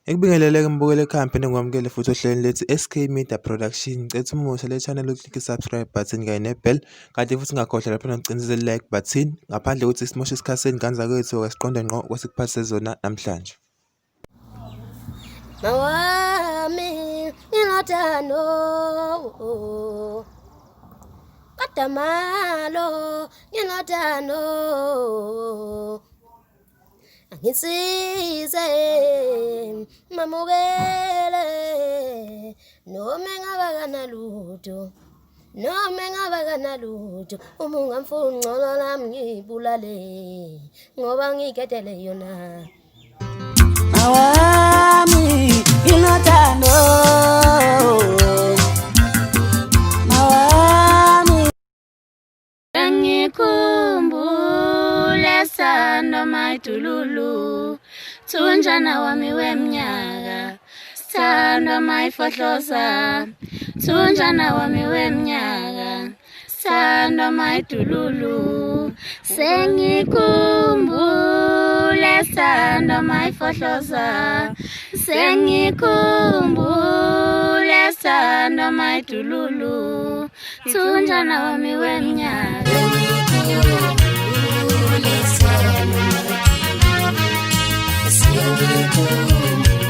Ekubingeleleke mbukelo ekhaya ngwamukele futhi ohlelweni lethu SK Media Production. Ngicela umusa le channel uklikhe subscribe button kanye nebell. Kanti futhi ungakhohlwa lapho nokucinizela like button. Ngaphandle kokuthi simoshe isikhathi senganza kwethu kwasiqonde ngqo kwasikuphathise zona namhlanje. Mawami ngilathano kadamalo ngilathano ngisize mamukele noma ngabakanaludo uma ungamfuni ngcono nami ngibulale ngoba ngiketele yona. Mawami ngilathano Mawami ngikhumbule sando mayitululu Thunjana wami wemnyaka sando mayifohloza Thunjana wami wemnyaka sando mayitululu sengikhumbule sando mayifohloza sengikhumbule sando mayitululu Thunjana wami wemnyaka Sengikhumbule